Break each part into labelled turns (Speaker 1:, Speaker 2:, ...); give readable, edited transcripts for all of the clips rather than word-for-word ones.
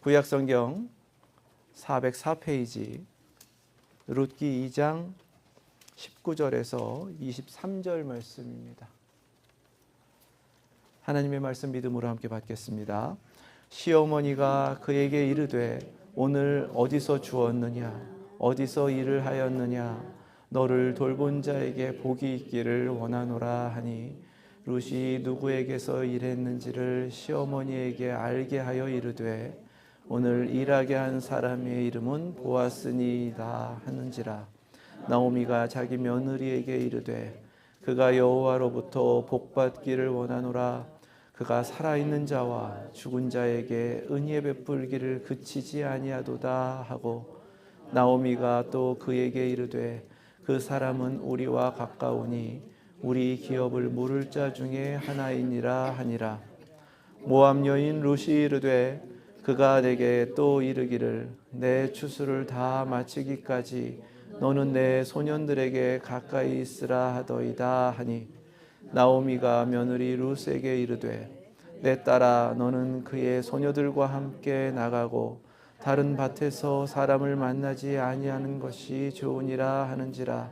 Speaker 1: 구약성경 404페이지 룻기 2장 19절에서 23절 말씀입니다. 하나님의 말씀 믿음으로 함께 받겠습니다. 시어머니가 그에게 이르되 오늘 어디서 주었느냐 어디서 일을 하였느냐 너를 돌본 자에게 복이 있기를 원하노라 하니 룻이 누구에게서 일했는지를 시어머니에게 알게 하여 이르되 오늘 일하게 한 사람의 이름은 보아스니이다 하는지라. 나오미가 자기 며느리에게 이르되 그가 여호와로부터 복받기를 원하노라. 그가 살아있는 자와 죽은 자에게 은혜 베풀기를 그치지 아니하도다 하고 나오미가 또 그에게 이르되 그 사람은 우리와 가까우니 우리 기업을 물을 자 중에 하나이니라 하니라. 모압 여인 룻이 이르되 그가 내게 또 이르기를 내 추수를 다 마치기까지 너는 내 소년들에게 가까이 있으라 하더이다 하니 나오미가 며느리 룻에게 이르되 내 딸아 너는 그의 소녀들과 함께 나가고 다른 밭에서 사람을 만나지 아니하는 것이 좋으니라 하는지라.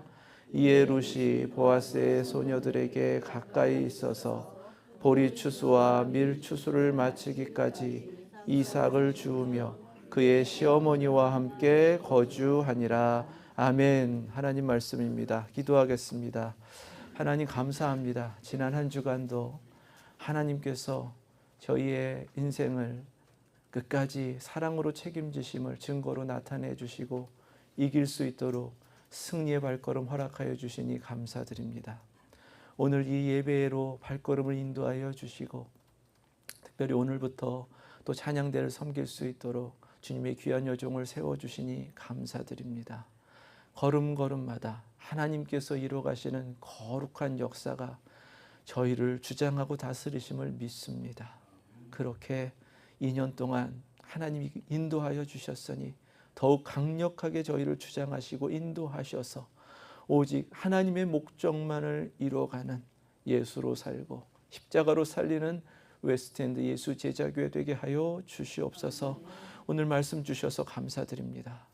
Speaker 1: 이에 룻이 보아스의 소녀들에게 가까이 있어서 보리 추수와 밀 추수를 마치기까지 이삭을 주우며 그의 시어머니와 함께 거주하니라. 아멘. 하나님 말씀입니다. 기도하겠습니다. 하나님 감사합니다. 지난 한 주간도 하나님께서 저희의 인생을 끝까지 사랑으로 책임지심을 증거로 나타내 주시고 이길 수 있도록 승리의 발걸음 허락하여 주시니 감사드립니다. 오늘 이 예배로 발걸음을 인도하여 주시고 특별히 오늘부터 또 찬양대를 섬길 수 있도록 주님의 귀한 여종을 세워주시니 감사드립니다. 걸음걸음마다 하나님께서 이루어가시는 거룩한 역사가 저희를 주장하고 다스리심을 믿습니다. 그렇게 2년 동안 하나님이 인도하여 주셨으니 더욱 강력하게 저희를 주장하시고 인도하셔서 오직 하나님의 목적만을 이루어가는 예수로 살고 십자가로 살리는 웨스트엔드 예수 제자교회 되게 하여 주시옵소서. 오늘 말씀 주셔서 감사드립니다.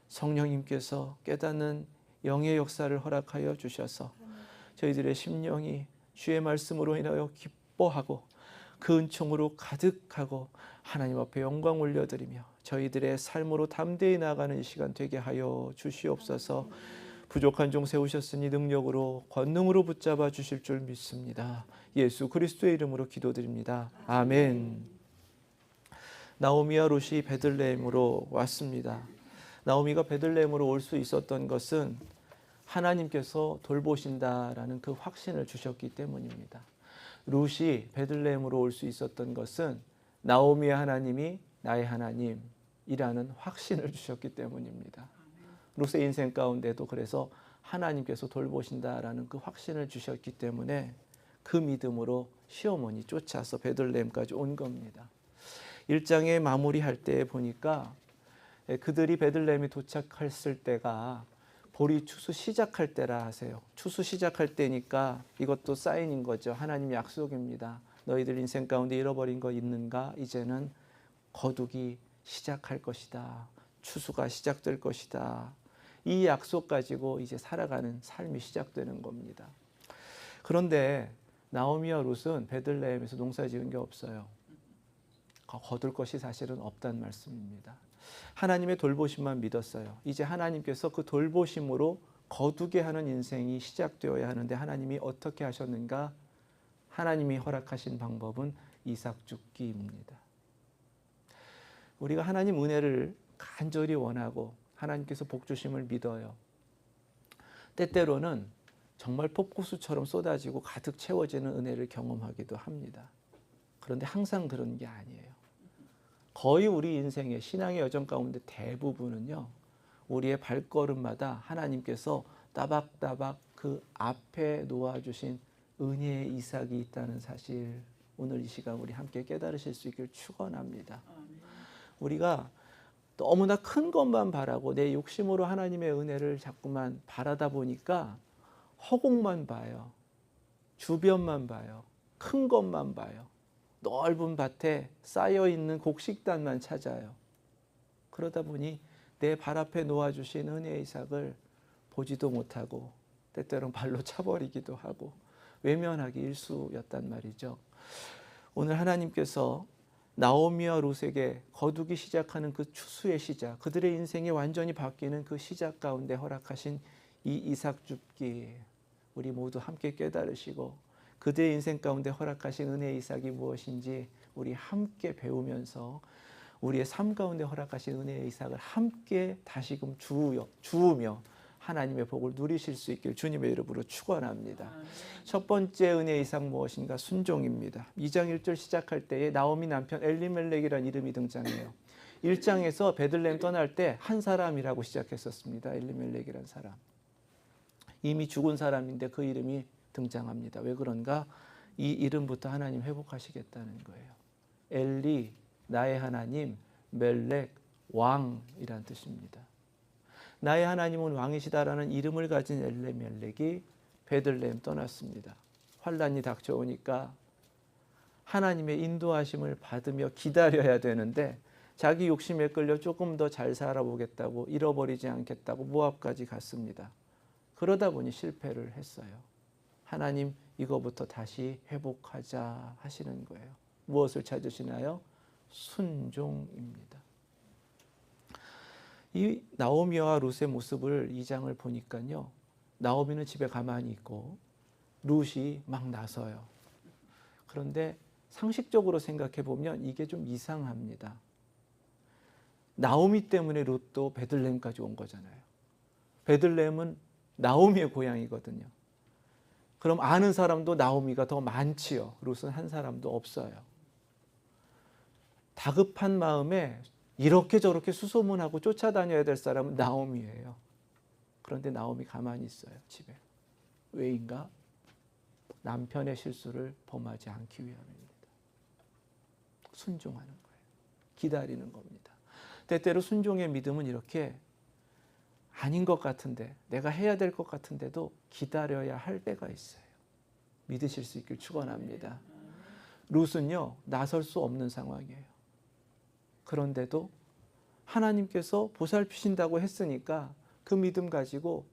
Speaker 1: 성령님께서 깨닫는 영의 역사를 허락하여 주셔서 저희들의 심령이 주의 말씀으로 인하여 기뻐하고 그 은총으로 가득하고 하나님 앞에 영광 올려드리며 저희들의 삶으로 담대히 나아가는 시간 되게 하여 주시옵소서. 부족한 종 세우셨으니 능력으로 권능으로 붙잡아 주실 줄 믿습니다. 예수 그리스도의 이름으로 기도드립니다. 아멘. 나오미와 룻이 베들레헴으로 왔습니다. 나오미가 베들레헴으로 올 수 있었던 것은 하나님께서 돌보신다라는 그 확신을 주셨기 때문입니다. 룻이 베들레헴으로 올 수 있었던 것은 나오미의 하나님이 나의 하나님이라는 확신을 주셨기 때문입니다. 룻의 인생 가운데도 그래서 하나님께서 돌보신다라는 그 확신을 주셨기 때문에 그 믿음으로 시어머니 쫓아서 베들레헴까지 온 겁니다. 1장의 마무리할 때 보니까 그들이 베들레헴에 도착했을 때가 보리 추수 시작할 때라 하세요. 추수 시작할 때니까 이것도 사인인 거죠. 하나님 약속입니다. 너희들 인생 가운데 잃어버린 거 있는가? 이제는 거두기 시작할 것이다. 추수가 시작될 것이다. 이 약속 가지고 이제 살아가는 삶이 시작되는 겁니다. 그런데 나오미와 룻은 베들레헴에서 농사 지은 게 없어요. 거둘 것이 사실은 없다는 말씀입니다. 하나님의 돌보심만 믿었어요. 이제 하나님께서 그 돌보심으로 거두게 하는 인생이 시작되어야 하는데 하나님이 어떻게 하셨는가? 하나님이 허락하신 방법은 이삭 죽기입니다. 우리가 하나님 은혜를 간절히 원하고 하나님께서 복 주심을 믿어요. 때때로는 정말 폭구수처럼 쏟아지고 가득 채워지는 은혜를 경험하기도 합니다. 그런데 항상 그런 게 아니에요. 거의 우리 인생의 신앙의 여정 가운데 대부분은요, 우리의 발걸음마다 하나님께서 따박따박 그 앞에 놓아주신 은혜의 이삭이 있다는 사실, 오늘 이 시간 우리 함께 깨달으실 수 있기를 축원합니다. 우리가 너무나 큰 것만 바라고 내 욕심으로 하나님의 은혜를 자꾸만 바라다 보니까 허공만 봐요. 주변만 봐요. 큰 것만 봐요. 넓은 밭에 쌓여있는 곡식단만 찾아요. 그러다 보니 내 발 앞에 놓아주신 은혜의 이삭을 보지도 못하고 때때로는 발로 차버리기도 하고 외면하기 일쑤였단 말이죠. 오늘 하나님께서 나오미와 룻에게 거두기 시작하는 그 추수의 시작, 그들의 인생이 완전히 바뀌는 그 시작 가운데 허락하신 이 이삭 줍기, 우리 모두 함께 깨달으시고 그들의 인생 가운데 허락하신 은혜의 이삭이 무엇인지 우리 함께 배우면서 우리의 삶 가운데 허락하신 은혜의 이삭을 함께 다시금 주우며 하나님의 복을 누리실 수 있길 주님의 이름으로 축원합니다. 첫 번째 은혜의 이삭 무엇인가? 순종입니다. 2장 1절 시작할 때에 나오미 남편 엘리멜렉이라는 이름이 등장해요. 1장에서 베들레헴 떠날 때 한 사람이라고 시작했었습니다. 엘리멜렉이라는 사람. 이미 죽은 사람인데 그 이름이 등장합니다. 왜 그런가? 이 이름부터 하나님 회복하시겠다는 거예요. 엘리, 나의 하나님, 멜렉, 왕이란 뜻입니다. 나의 하나님은 왕이시다라는 이름을 가진 엘리멜렉이 베들레헴 떠났습니다. 환란이 닥쳐오니까 하나님의 인도하심을 받으며 기다려야 되는데 자기 욕심에 끌려 조금 더 잘 살아보겠다고, 잃어버리지 않겠다고 모압까지 갔습니다. 그러다 보니 실패를 했어요. 하나님 이거부터 다시 회복하자 하시는 거예요. 무엇을 찾으시나요? 순종입니다. 이 나오미와 룻의 모습을 2장을 보니까요. 나오미는 집에 가만히 있고 룻이 막 나서요. 그런데 상식적으로 생각해 보면 이게 좀 이상합니다. 나오미 때문에 룻도 베들레헴까지 온 거잖아요. 베들레헴은 나오미의 고향이거든요. 그럼 아는 사람도 나오미가 더 많지요. 룻은 한 사람도 없어요. 다급한 마음에 이렇게 저렇게 수소문하고 쫓아다녀야 될 사람은 나오미예요. 그런데 나오미 가만히 있어요. 집에. 왜인가? 남편의 실수를 범하지 않기 위함입니다. 순종하는 거예요. 기다리는 겁니다. 때때로 순종의 믿음은 이렇게 아닌 것 같은데, 내가 해야 될 것 같은데도 기다려야 할 때가 있어요. 믿으실 수 있길 축원합니다. 룻은요, 나설 수 없는 상황이에요. 그런데도 하나님께서 보살피신다고 했으니까 그 믿음 가지고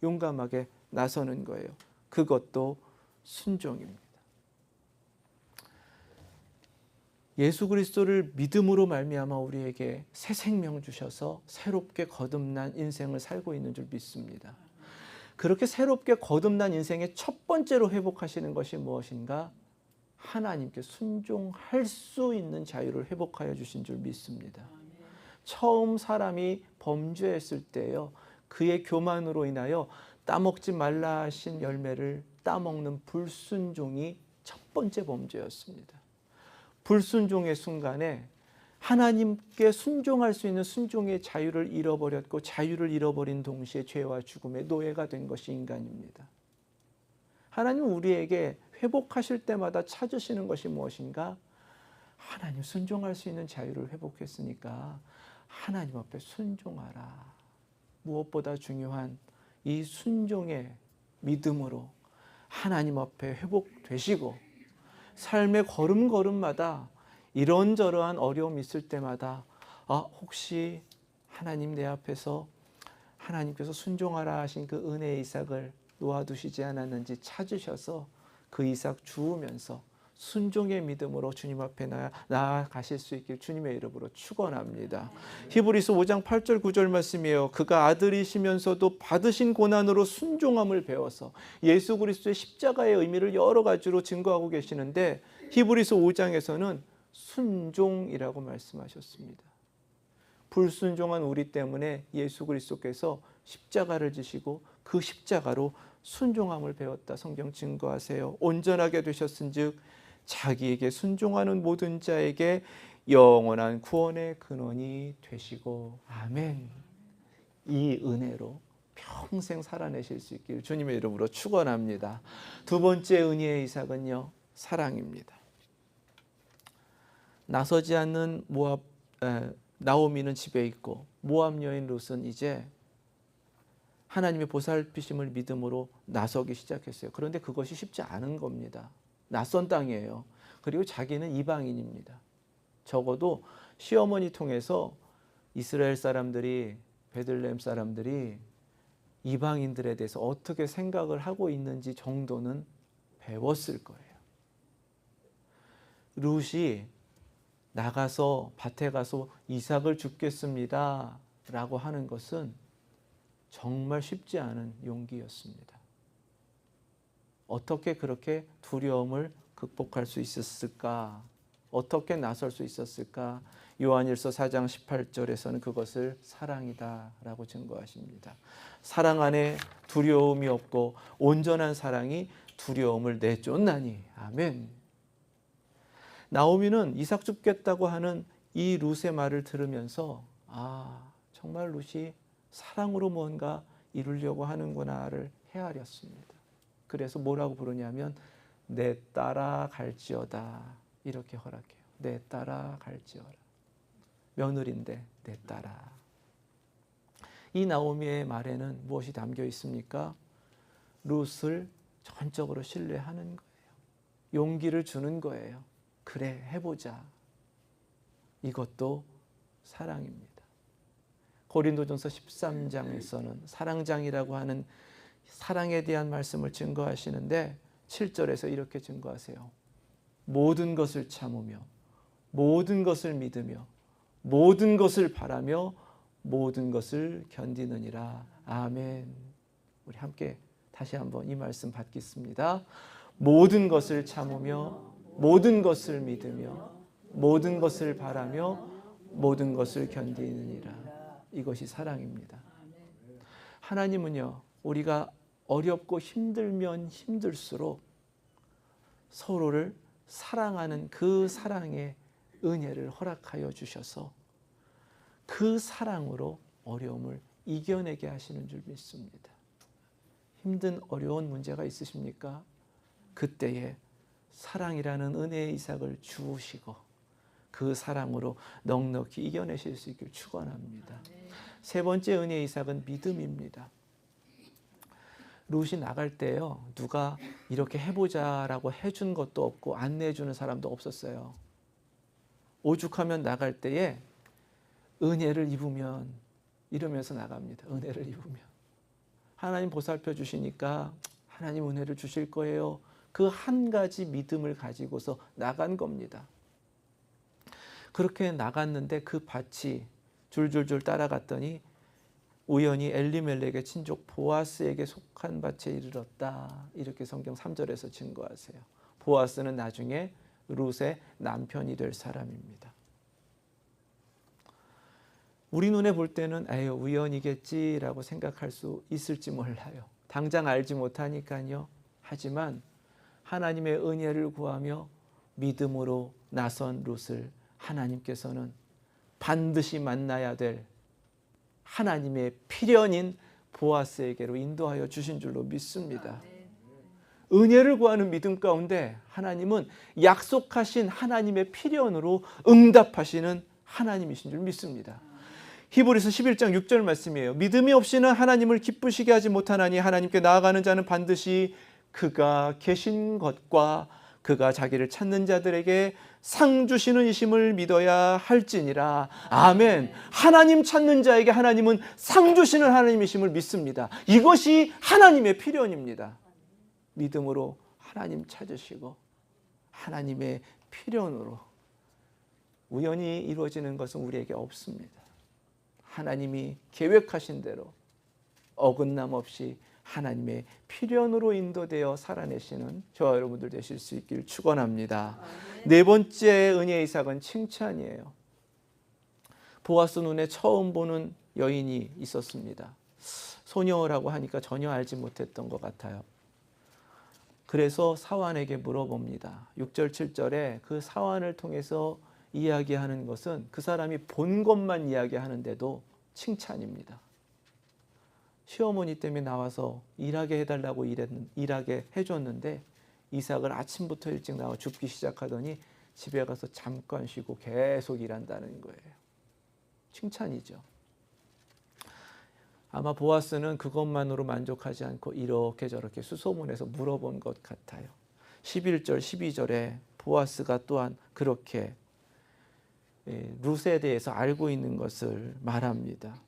Speaker 1: 용감하게 나서는 거예요. 그것도 순종입니다. 예수 그리스도를 믿음으로 말미암아 우리에게 새 생명 주셔서 새롭게 거듭난 인생을 살고 있는 줄 믿습니다. 그렇게 새롭게 거듭난 인생의 첫 번째로 회복하시는 것이 무엇인가? 하나님께 순종할 수 있는 자유를 회복하여 주신 줄 믿습니다. 처음 사람이 범죄했을 때요, 그의 교만으로 인하여 따먹지 말라 하신 열매를 따먹는 불순종이 첫 번째 범죄였습니다. 불순종의 순간에 하나님께 순종할 수 있는 순종의 자유를 잃어버렸고, 자유를 잃어버린 동시에 죄와 죽음의 노예가 된 것이 인간입니다. 하나님은 우리에게 회복하실 때마다 찾으시는 것이 무엇인가? 하나님 순종할 수 있는 자유를 회복했으니까 하나님 앞에 순종하라. 무엇보다 중요한 이 순종의 믿음으로 하나님 앞에 회복되시고, 삶의 걸음걸음마다 이런저러한 어려움이 있을 때마다 혹시 하나님 내 앞에서 하나님께서 순종하라 하신 그 은혜의 이삭을 놓아두시지 않았는지 찾으셔서 그 이삭 주우면서 순종의 믿음으로 주님 앞에 나아가실 수 있길 주님의 이름으로 축원합니다. 히브리서 5장 8절 9절 말씀이에요. 그가 아들이시면서도 받으신 고난으로 순종함을 배워서, 예수 그리스도의 십자가의 의미를 여러 가지로 증거하고 계시는데 히브리서 5장에서는 순종이라고 말씀하셨습니다. 불순종한 우리 때문에 예수 그리스도께서 십자가를 지시고 그 십자가로 순종함을 배웠다. 성경 증거하세요. 온전하게 되셨은즉 자기에게 순종하는 모든 자에게 영원한 구원의 근원이 되시고. 아멘. 이 은혜로 평생 살아내실 수 있기를 주님의 이름으로 축원합니다. 두 번째 은혜의 이삭은요, 사랑입니다. 나서지 않는 나오미는 집에 있고 모압 여인 룻은 이제 하나님의 보살피심을 믿음으로 나서기 시작했어요. 그런데 그것이 쉽지 않은 겁니다. 낯선 땅이에요. 그리고 자기는 이방인입니다. 적어도 시어머니 통해서 이스라엘 사람들이, 베들레헴 사람들이 이방인들에 대해서 어떻게 생각을 하고 있는지 정도는 배웠을 거예요. 룻이 나가서 밭에 가서 이삭을 줍겠습니다 라고 하는 것은 정말 쉽지 않은 용기였습니다. 어떻게 그렇게 두려움을 극복할 수 있었을까? 어떻게 나설 수 있었을까? 요한일서 4장 18절에서는 그것을 사랑이다 라고 증거하십니다. 사랑 안에 두려움이 없고 온전한 사랑이 두려움을 내쫓나니. 아멘. 나오미는 이삭 줍겠다고 하는 이 룻의 말을 들으면서 정말 룻이 사랑으로 뭔가 이루려고 하는구나를 헤아렸습니다. 그래서 뭐라고 부르냐면 내 딸아 갈지어다 이렇게 허락해요. 내 딸아 갈지어라. 며느리인데 내 딸아. 이 나오미의 말에는 무엇이 담겨 있습니까? 룻을 전적으로 신뢰하는 거예요. 용기를 주는 거예요. 그래 해보자. 이것도 사랑입니다. 고린도전서 13장에서는 사랑장이라고 하는 사랑에 대한 말씀을 증거하시는데 7절에서 이렇게 증거하세요. 모든 것을 참으며 모든 것을 믿으며 모든 것을 바라며 모든 것을 견디느니라. 아멘. 우리 함께 다시 한번 이 말씀 받겠습니다. 모든 것을 참으며 모든 것을 믿으며 모든 것을 바라며 모든 것을 견디느니라. 이것이 사랑입니다. 하나님은요, 우리가 어렵고 힘들면 힘들수록 서로를 사랑하는 그 사랑의 은혜를 허락하여 주셔서 그 사랑으로 어려움을 이겨내게 하시는 줄 믿습니다. 힘든 어려운 문제가 있으십니까? 그때에 사랑이라는 은혜의 이삭을 주시고 그 사랑으로 넉넉히 이겨내실 수 있길 축원합니다. 세 번째 은혜의 이삭은 믿음입니다. 룻이 나갈 때요, 누가 이렇게 해보자라고 해준 것도 없고 안내해주는 사람도 없었어요. 오죽하면 나갈 때에 은혜를 입으면 이러면서 나갑니다. 은혜를 입으면 하나님 보살펴 주시니까 하나님 은혜를 주실 거예요. 그 한 가지 믿음을 가지고서 나간 겁니다. 그렇게 나갔는데 그 밭이 줄줄줄 따라갔더니 우연히 엘리멜렉의 친족 보아스에게 속한 밭에 이르렀다. 이렇게 성경 3절에서 증거하세요. 보아스는 나중에 룻의 남편이 될 사람입니다. 우리 눈에 볼 때는 에휴 우연이겠지라고 생각할 수 있을지 몰라요. 당장 알지 못하니까요. 하지만 하나님의 은혜를 구하며 믿음으로 나선 룻을 하나님께서는 반드시 만나야 될 하나님의 필연인 보아스에게로 인도하여 주신 줄로 믿습니다. 은혜를 구하는 믿음 가운데 하나님은 약속하신 하나님의 필연으로 응답하시는 하나님이신 줄 믿습니다. 히브리서 11장 6절 말씀이에요. 믿음이 없이는 하나님을 기쁘시게 하지 못하나니 하나님께 나아가는 자는 반드시 그가 계신 것과 그가 자기를 찾는 자들에게 상 주시는 이심을 믿어야 할지니라. 아멘. 하나님 찾는 자에게 하나님은 상 주시는 하나님이심을 믿습니다. 이것이 하나님의 필연입니다. 믿음으로 하나님 찾으시고 하나님의 필연으로 우연히 이루어지는 것은 우리에게 없습니다. 하나님이 계획하신 대로 어긋남 없이 하나님의 필연으로 인도되어 살아내시는 저와 여러분들 되실 수 있길 축원합니다. 네 번째 은혜의 이삭은 칭찬이에요. 보아스 눈에 처음 보는 여인이 있었습니다. 소녀라고 하니까 전혀 알지 못했던 것 같아요. 그래서 사환에게 물어봅니다. 6절 7절에 그 사환을 통해서 이야기하는 것은 그 사람이 본 것만 이야기하는데도 칭찬입니다. 시어머니 때문에 나와서 일하게 해달라고 일하게 해줬는데 이삭을 아침부터 일찍 나와 줍기 시작하더니 집에 가서 잠깐 쉬고 계속 일한다는 거예요. 칭찬이죠. 아마 보아스는 그것만으로 만족하지 않고 이렇게 저렇게 수소문해서 물어본 것 같아요. 11절 12절에 보아스가 또한 그렇게 룻에 대해서 알고 있는 것을 말합니다.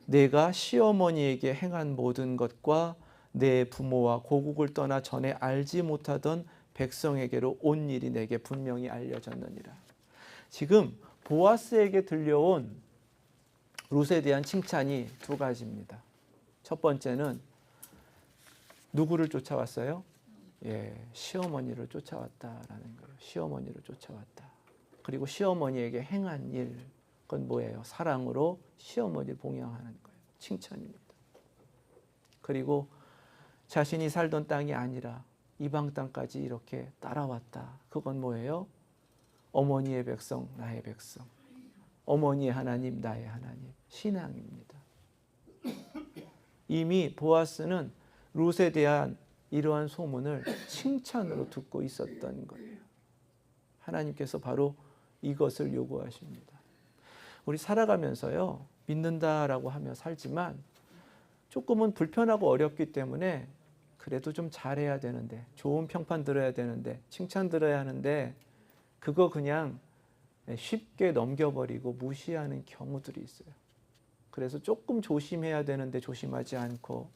Speaker 1: 내가 시어머니에게 행한 모든 것과 내 부모와 고국을 떠나 전에 알지 못하던 백성에게로 온 일이 내게 분명히 알려졌느니라. 지금 보아스에게 들려온 룻에 대한 칭찬이 두 가지입니다. 첫 번째는 누구를 쫓아왔어요? 시어머니를 쫓아왔다라는 거예요. 시어머니를 쫓아왔다. 그리고 시어머니에게 행한 일, 그건 뭐예요? 사랑으로 시어머니를 봉양하는 거예요. 칭찬입니다. 그리고 자신이 살던 땅이 아니라 이방 땅까지 이렇게 따라왔다. 그건 뭐예요? 어머니의 백성, 나의 백성. 어머니의 하나님, 나의 하나님. 신앙입니다. 이미 보아스는 룻에 대한 이러한 소문을 칭찬으로 듣고 있었던 거예요. 하나님께서 바로 이것을 요구하십니다. 우리 살아가면서요, 믿는다라고 하며 살지만 조금은 불편하고 어렵기 때문에 그래도 좀 잘해야 되는데, 좋은 평판 들어야 되는데, 칭찬 들어야 하는데, 그거 그냥 쉽게 넘겨버리고 무시하는 경우들이 있어요. 그래서 조금 조심해야 되는데 조심하지 않고,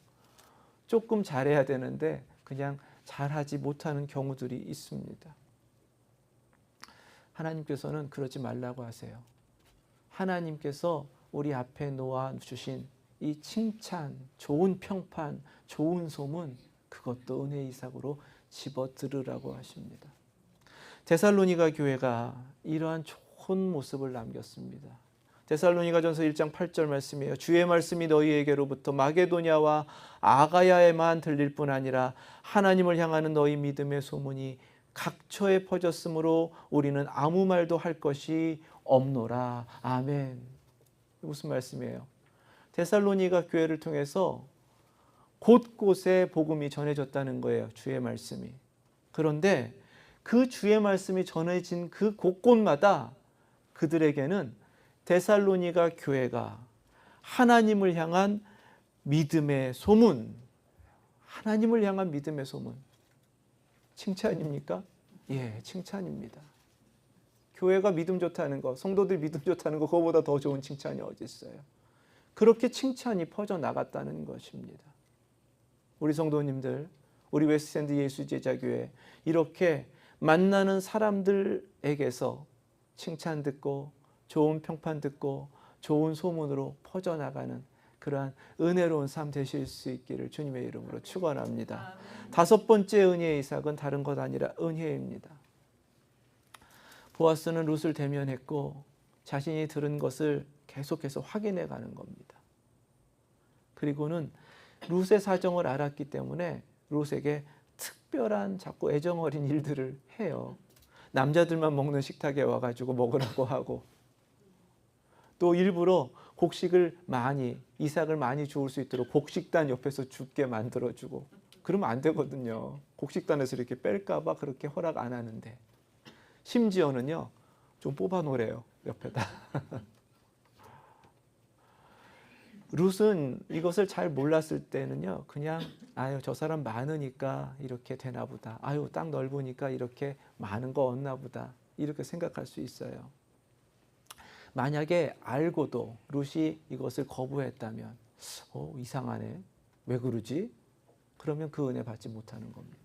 Speaker 1: 조금 잘해야 되는데 그냥 잘하지 못하는 경우들이 있습니다. 하나님께서는 그러지 말라고 하세요. 하나님께서 우리 앞에 놓아주신 이 칭찬, 좋은 평판, 좋은 소문, 그것도 은혜의 이삭으로 집어들으라고 하십니다. 데살로니가 교회가 이러한 좋은 모습을 남겼습니다. 데살로니가전서 1장 8절 말씀이에요. 주의 말씀이 너희에게로부터 마게도냐와 아가야에만 들릴 뿐 아니라 하나님을 향하는 너희 믿음의 소문이 각처에 퍼졌으므로 우리는 아무 말도 할 것이 없노라. 아멘. 무슨 말씀이에요? 데살로니가 교회를 통해서 곳곳에 복음이 전해졌다는 거예요. 주의 말씀이. 그런데 그 주의 말씀이 전해진 그 곳곳마다 그들에게는 데살로니가 교회가 하나님을 향한 믿음의 소문, 하나님을 향한 믿음의 소문, 칭찬입니까? 예, 칭찬입니다. 교회가 믿음 좋다는 거, 성도들 믿음 좋다는 거, 그거보다 더 좋은 칭찬이 어디 있어요? 그렇게 칭찬이 퍼져나갔다는 것입니다. 우리 성도님들, 우리 웨스트엔드 예수제자교회 이렇게 만나는 사람들에게서 칭찬 듣고 좋은 평판 듣고 좋은 소문으로 퍼져나가는 그러한 은혜로운 삶 되실 수 있기를 주님의 이름으로 축원합니다. 다섯 번째 은혜의 이삭은 다른 것 아니라 은혜입니다. 보아스는 룻을 대면했고 자신이 들은 것을 계속해서 확인해 가는 겁니다. 그리고는 룻의 사정을 알았기 때문에 룻에게 특별한 자꾸 애정어린 일들을 해요. 남자들만 먹는 식탁에 와가지고 먹으라고 하고, 또 일부러 곡식을 많이, 이삭을 많이 주울 수 있도록 곡식단 옆에서 죽게 만들어주고, 그러면 안 되거든요. 곡식단에서 이렇게 뺄까봐 그렇게 허락 안 하는데, 심지어는요 좀 뽑아 놓으래요, 옆에다. 룻은 이것을 잘 몰랐을 때는요 그냥 아유 저 사람 많으니까 이렇게 되나 보다, 아유 땅 넓으니까 이렇게 많은 거 얻나 보다, 이렇게 생각할 수 있어요. 만약에 알고도 룻이 이것을 거부했다면 이상하네, 왜 그러지? 그러면 그 은혜 받지 못하는 겁니다.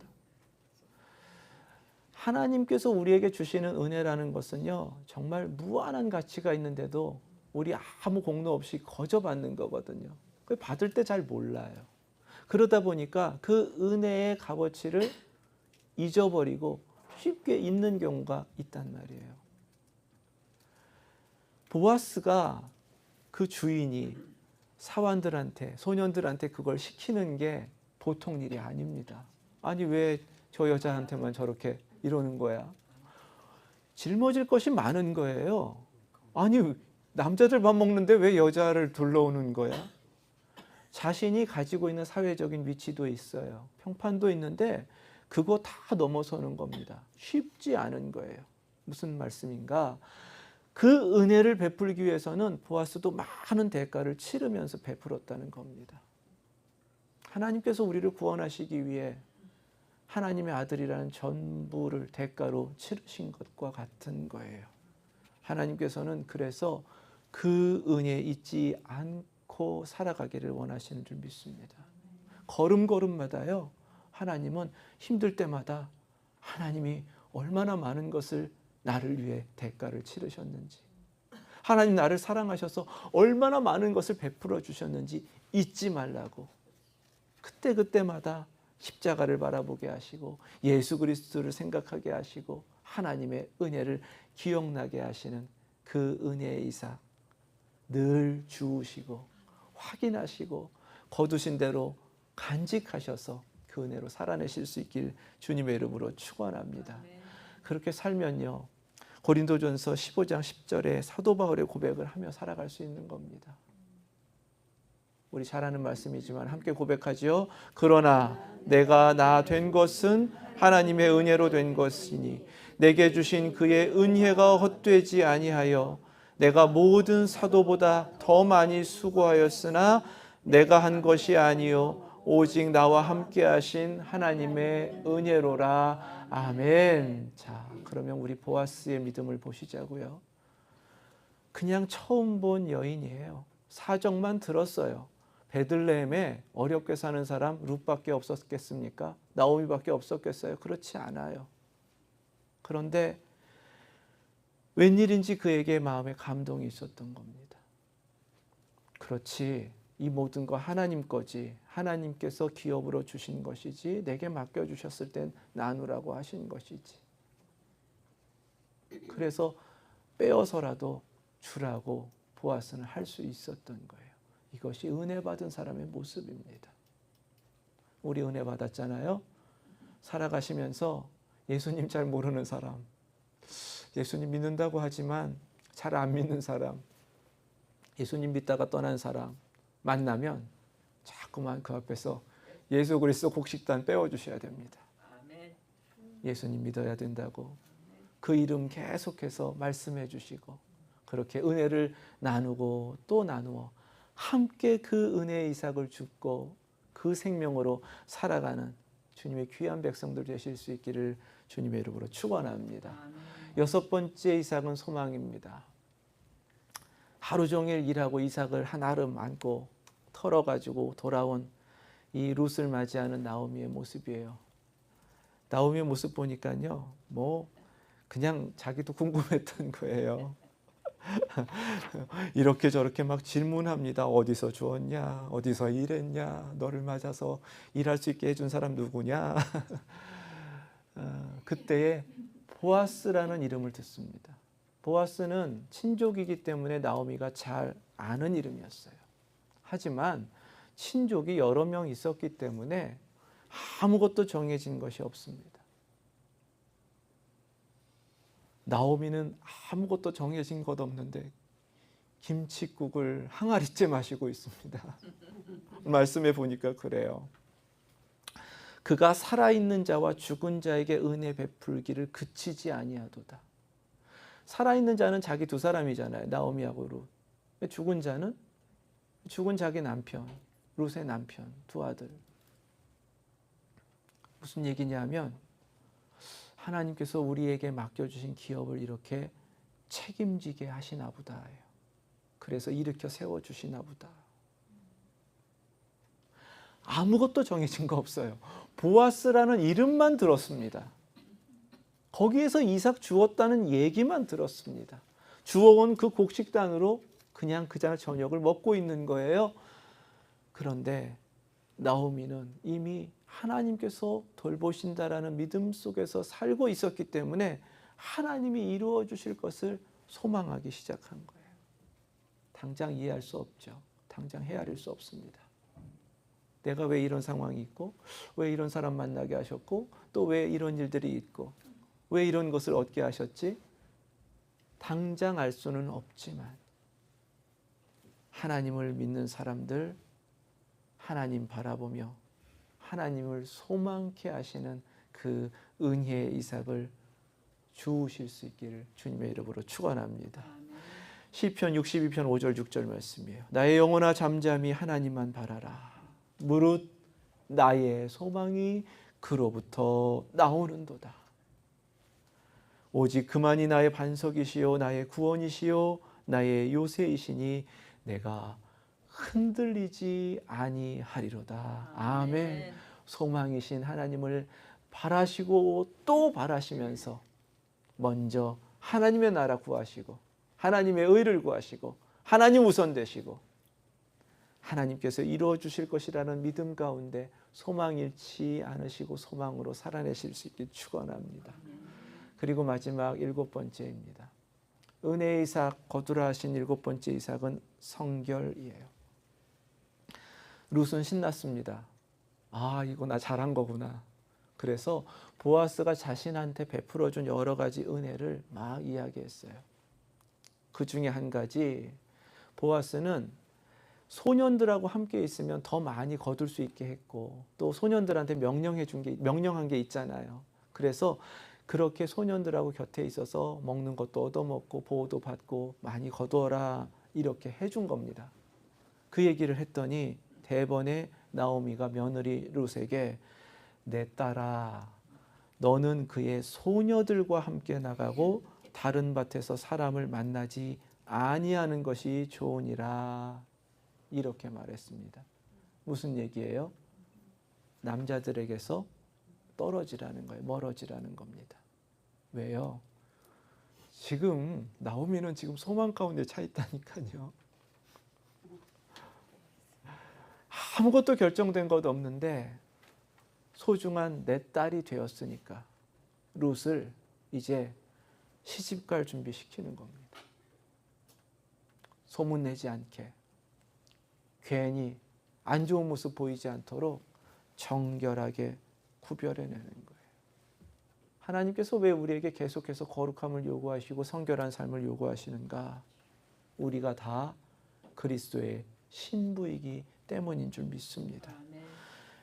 Speaker 1: 하나님께서 우리에게 주시는 은혜라는 것은요 정말 무한한 가치가 있는데도 우리 아무 공로 없이 거저 받는 거거든요. 그 받을 때 잘 몰라요. 그러다 보니까 그 은혜의 값어치를 잊어버리고 쉽게 잊는 경우가 있단 말이에요. 보아스가 그 주인이 사환들한테, 소년들한테 그걸 시키는 게 보통 일이 아닙니다. 아니 왜 저 여자한테만 저렇게 이러는 거야? 짊어질 것이 많은 거예요. 아니 남자들 밥 먹는데 왜 여자를 둘러오는 거야? 자신이 가지고 있는 사회적인 위치도 있어요. 평판도 있는데 그거 다 넘어서는 겁니다. 쉽지 않은 거예요. 무슨 말씀인가? 그 은혜를 베풀기 위해서는 보아스도 많은 대가를 치르면서 베풀었다는 겁니다. 하나님께서 우리를 구원하시기 위해 하나님의 아들이라는 전부를 대가로 치르신 것과 같은 거예요. 하나님께서는 그래서 그 은혜에 잊지 않고 살아가기를 원하시는 줄 믿습니다. 걸음걸음마다요, 하나님은 힘들 때마다 하나님이 얼마나 많은 것을 나를 위해 대가를 치르셨는지, 하나님 나를 사랑하셔서 얼마나 많은 것을 베풀어 주셨는지 잊지 말라고 그때그때마다 십자가를 바라보게 하시고 예수 그리스도를 생각하게 하시고 하나님의 은혜를 기억나게 하시는 그 은혜의 이삭 늘 주우시고 확인하시고 거두신 대로 간직하셔서 그 은혜로 살아내실 수 있길 주님의 이름으로 축원합니다. 그렇게 살면요, 고린도전서 15장 10절에 사도 바울의 고백을 하며 살아갈 수 있는 겁니다. 우리 잘 아는 말씀이지만 함께 고백하지요. 그러나 내가 나 된 것은 하나님의 은혜로 된 것이니 내게 주신 그의 은혜가 헛되지 아니하여 내가 모든 사도보다 더 많이 수고하였으나 내가 한 것이 아니요 오직 나와 함께 하신 하나님의 은혜로라. 아멘. 자, 그러면 우리 보아스의 믿음을 보시자고요. 그냥 처음 본 여인이에요. 사정만 들었어요. 베들레헴에 어렵게 사는 사람 룻밖에 없었겠습니까? 나오미밖에 없었겠어요? 그렇지 않아요. 그런데 웬일인지 그에게 마음에 감동이 있었던 겁니다. 그렇지, 이 모든 거 하나님 거지, 하나님께서 기업으로 주신 것이지, 내게 맡겨주셨을 땐 나누라고 하신 것이지. 그래서 빼어서라도 주라고 보아스는 할 수 있었던 거예요. 이것이 은혜 받은 사람의 모습입니다. 우리 은혜 받았잖아요. 살아가시면서 예수님 잘 모르는 사람, 예수님 믿는다고 하지만 잘 안 믿는 사람, 예수님 믿다가 떠난 사람 만나면 자꾸만 그 앞에서 예수 그리스도 곡식단 빼어주셔야 됩니다. 예수님 믿어야 된다고 그 이름 계속해서 말씀해 주시고 그렇게 은혜를 나누고 또 나누어 함께 그 은혜의 이삭을 줍고 그 생명으로 살아가는 주님의 귀한 백성들 되실 수 있기를 주님의 이름으로 축원합니다. 여섯 번째 이삭은 소망입니다. 하루 종일 일하고 이삭을 한 아름 안고 털어가지고 돌아온 이 룻을 맞이하는 나오미의 모습이에요. 나오미의 모습 보니까요, 뭐 그냥 자기도 궁금했던 거예요. 이렇게 저렇게 막 질문합니다. 어디서 주었냐? 어디서 일했냐? 너를 맞아서 일할 수 있게 해준 사람 누구냐? 그때에 보아스라는 이름을 듣습니다. 보아스는 친족이기 때문에 나오미가 잘 아는 이름이었어요. 하지만 친족이 여러 명 있었기 때문에 아무것도 정해진 것이 없습니다. 나오미는 아무것도 정해진 것 없는데 김칫국을 항아리째 마시고 있습니다. 말씀해 보니까 그래요. 그가 살아있는 자와 죽은 자에게 은혜 베풀기를 그치지 아니하도다. 살아있는 자는 자기 두 사람이잖아요. 나오미하고 룻. 죽은 자는 죽은 자기 남편, 룻의 남편, 두 아들. 무슨 얘기냐면 하나님께서 우리에게 맡겨주신 기업을 이렇게 책임지게 하시나 보다. 그래서 일으켜 세워주시나 보다. 아무것도 정해진 거 없어요. 보아스라는 이름만 들었습니다. 거기에서 이삭 주었다는 얘기만 들었습니다. 주워온 그 곡식단으로 그냥 그날 저녁을 먹고 있는 거예요. 그런데 나오미는 이미 하나님께서 돌보신다라는 믿음 속에서 살고 있었기 때문에 하나님이 이루어 주실 것을 소망하기 시작한 거예요. 당장 이해할 수 없죠. 당장 헤아릴 수 없습니다. 내가 왜 이런 상황이 있고, 왜 이런 사람 만나게 하셨고, 또 왜 이런 일들이 있고, 왜 이런 것을 얻게 하셨지? 당장 알 수는 없지만 하나님을 믿는 사람들, 하나님 바라보며 하나님을 소망케 하시는 그 은혜의 이삭을 주우실 수 있기를 주님의 이름으로 축원합니다. 시편 62편 5절 6절 말씀이에요. 나의 영혼아 잠잠히 하나님만 바라라. 무릇 나의 소망이 그로부터 나오는도다. 오직 그만이 나의 반석이시요 나의 구원이시요 나의 요새이시니 내가 흔들리지 아니하리로다. 아멘. 소망이신 하나님을 바라시고 또 바라시면서 먼저 하나님의 나라 구하시고 하나님의 의를 구하시고 하나님 우선 되시고 하나님께서 이루어 주실 것이라는 믿음 가운데 소망 잃지 않으시고 소망으로 살아내실 수 있길 축원합니다. 그리고 마지막 7번째입니다. 은혜의 이삭, 거두라 하신 7번째 이삭은 성결이에요. 룻은 신났습니다. 아, 이거 나 잘한 거구나. 그래서 보아스가 자신한테 베풀어준 여러 가지 은혜를 막 이야기했어요. 그 중에 한 가지, 보아스는 소년들하고 함께 있으면 더 많이 거둘 수 있게 했고 또 소년들한테 명령한 게 있잖아요. 그래서 그렇게 소년들하고 곁에 있어서 먹는 것도 얻어먹고 보호도 받고 많이 거두어라 이렇게 해준 겁니다. 그 얘기를 했더니 대번에 나오미가 며느리 룻에게 내 딸아 너는 그의 소녀들과 함께 나가고 다른 밭에서 사람을 만나지 아니하는 것이 좋으니라 이렇게 말했습니다. 무슨 얘기예요? 남자들에게서 떨어지라는 거예요. 멀어지라는 겁니다. 왜요? 지금 나오미는 지금 소망 가운데 차 있다니까요. 아무것도 결정된 것 없는데 소중한 내 딸이 되었으니까 룻을 이제 시집갈 준비시키는 겁니다. 소문내지 않게 괜히 안 좋은 모습 보이지 않도록 정결하게 구별해내는 거예요. 하나님께서 왜 우리에게 계속해서 거룩함을 요구하시고 성결한 삶을 요구하시는가? 우리가 다 그리스도의 신부이기 때문인 줄 믿습니다.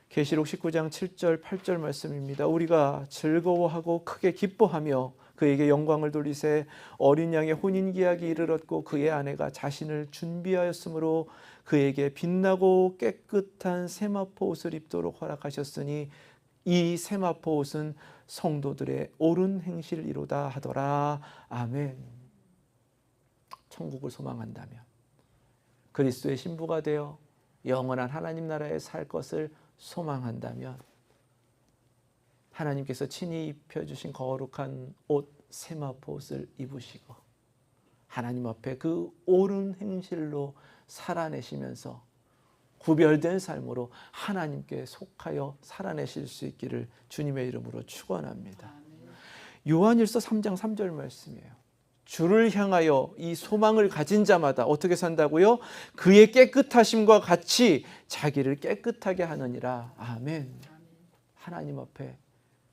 Speaker 1: 계시록 19장 7절 8절 말씀입니다. 우리가 즐거워하고 크게 기뻐하며 그에게 영광을 돌리세 어린 양의 혼인기약이 이르렀고 그의 아내가 자신을 준비하였으므로 그에게 빛나고 깨끗한 세마포 옷을 입도록 허락하셨으니 이 세마포 옷은 성도들의 옳은 행실이로다 하더라. 아멘. 천국을 소망한다면 그리스도의 신부가 되어 영원한 하나님 나라에 살 것을 소망한다면 하나님께서 친히 입혀주신 거룩한 옷 세마포 옷을 입으시고 하나님 앞에 그 옳은 행실로 살아내시면서 구별된 삶으로 하나님께 속하여 살아내실 수 있기를 주님의 이름으로 축원합니다. 요한일서 3장 3절 말씀이에요. 주를 향하여 이 소망을 가진 자마다 어떻게 산다고요? 그의 깨끗하심과 같이 자기를 깨끗하게 하느니라. 아멘. 하나님 앞에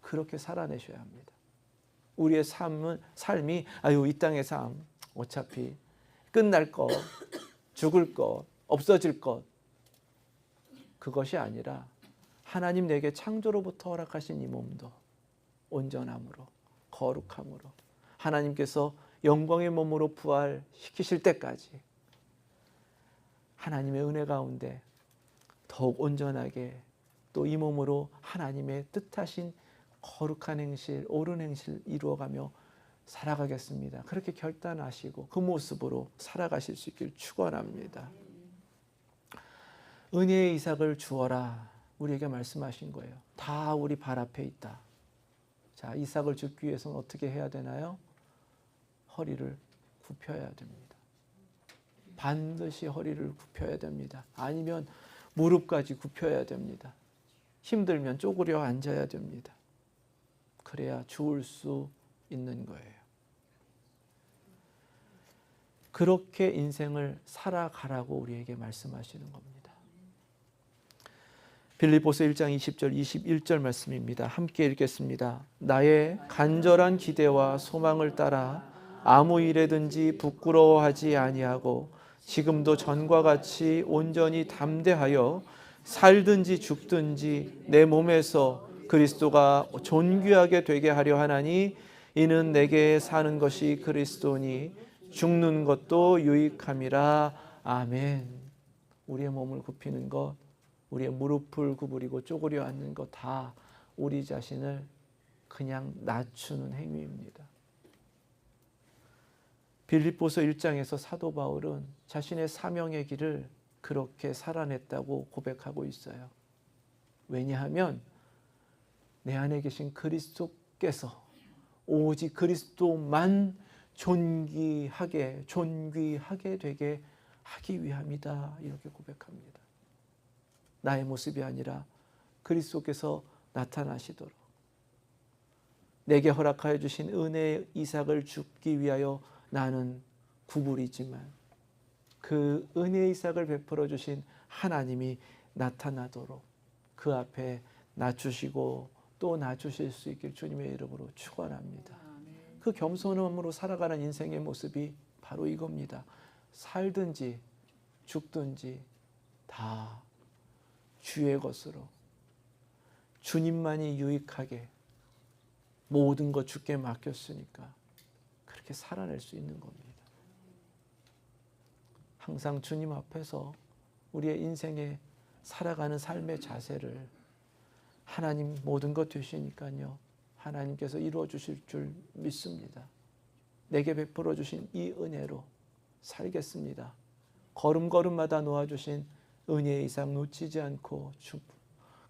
Speaker 1: 그렇게 살아내셔야 합니다. 우리의 삶이 이 땅의 삶 어차피 끝날 것, 죽을 것, 없어질 것 그것이 아니라 하나님 내게 창조로부터 허락하신 이 몸도 온전함으로 거룩함으로 하나님께서 영광의 몸으로 부활시키실 때까지 하나님의 은혜 가운데 더욱 온전하게 또 이 몸으로 하나님의 뜻하신 거룩한 행실, 옳은 행실 이루어가며 살아가겠습니다. 그렇게 결단하시고 그 모습으로 살아가실 수 있길 축원합니다. 은혜의 이삭을 주어라 우리에게 말씀하신 거예요. 다 우리 발 앞에 있다. 자, 이삭을 죽기 위해서는 어떻게 해야 되나요? 허리를 굽혀야 됩니다. 반드시 허리를 굽혀야 됩니다. 아니면 무릎까지 굽혀야 됩니다. 힘들면 쪼그려 앉아야 됩니다. 그래야 죽을 수 있는 거예요. 그렇게 인생을 살아가라고 우리에게 말씀하시는 겁니다. 빌립보서 1장 20절 21절 말씀입니다. 함께 읽겠습니다. 나의 간절한 기대와 소망을 따라 아무 일에든지 부끄러워하지 아니하고 지금도 전과 같이 온전히 담대하여 살든지 죽든지 내 몸에서 그리스도가 존귀하게 되게 하려 하나니 이는 내게 사는 것이 그리스도니 죽는 것도 유익함이라. 아멘. 우리의 몸을 굽히는 것, 우리의 무릎을 구부리고 쪼그려 앉는 것 다 우리 자신을 그냥 낮추는 행위입니다. 빌립보서 1장에서 사도 바울은 자신의 사명의 길을 그렇게 살아냈다고 고백하고 있어요. 왜냐하면 내 안에 계신 그리스도께서 오직 그리스도만 존귀하게 되게 하기 위함이다. 이렇게 고백합니다. 나의 모습이 아니라 그리스도께서 나타나시도록 내게 허락하여 주신 은혜의 이삭을 줍기 위하여 나는 구부리지만 그 은혜의 이삭을 베풀어 주신 하나님이 나타나도록 그 앞에 낮추시고 또 낮추실 수 있길 주님의 이름으로 축원합니다. 그 겸손함으로 살아가는 인생의 모습이 바로 이겁니다. 살든지 죽든지 다 주의 것으로 주님만이 유익하게 모든 것 주께 맡겼으니까 그렇게 살아낼 수 있는 겁니다. 항상 주님 앞에서 우리의 인생에 살아가는 삶의 자세를 하나님 모든 것 되시니까요. 하나님께서 이루어 주실 줄 믿습니다. 내게 베풀어 주신 이 은혜로 살겠습니다. 걸음걸음마다 놓아주신 은혜의 이상 놓치지 않고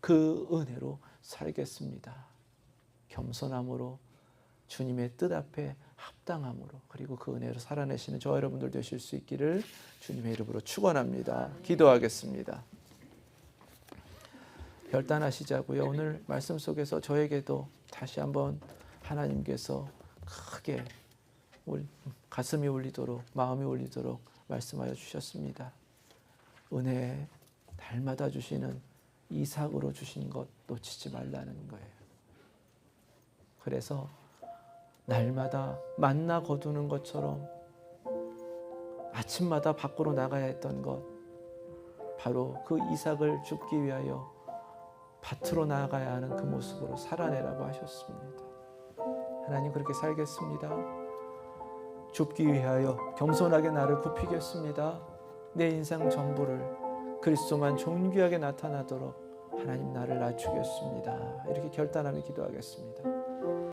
Speaker 1: 그 은혜로 살겠습니다. 겸손함으로 주님의 뜻 앞에 합당함으로 그리고 그 은혜로 살아내시는 저와 여러분들 되실 수 있기를 주님의 이름으로 축원합니다. 기도하겠습니다. 결단하시자고요. 오늘 말씀 속에서 저에게도 다시 한번 하나님께서 크게 가슴이 울리도록 마음이 울리도록 말씀하여 주셨습니다. 은혜 날마다 주시는 이삭으로 주신 것 놓치지 말라는 거예요. 그래서 날마다 만나 거두는 것처럼 아침마다 밖으로 나가야 했던 것 바로 그 이삭을 줍기 위하여 밭으로 나아가야 하는 그 모습으로 살아내라고 하셨습니다. 하나님 그렇게 살겠습니다. 줍기 위하여 겸손하게 나를 굽히겠습니다. 내 인생 전부를 그리스도만 존귀하게 나타나도록 하나님 나를 낮추겠습니다. 이렇게 결단하며 기도하겠습니다.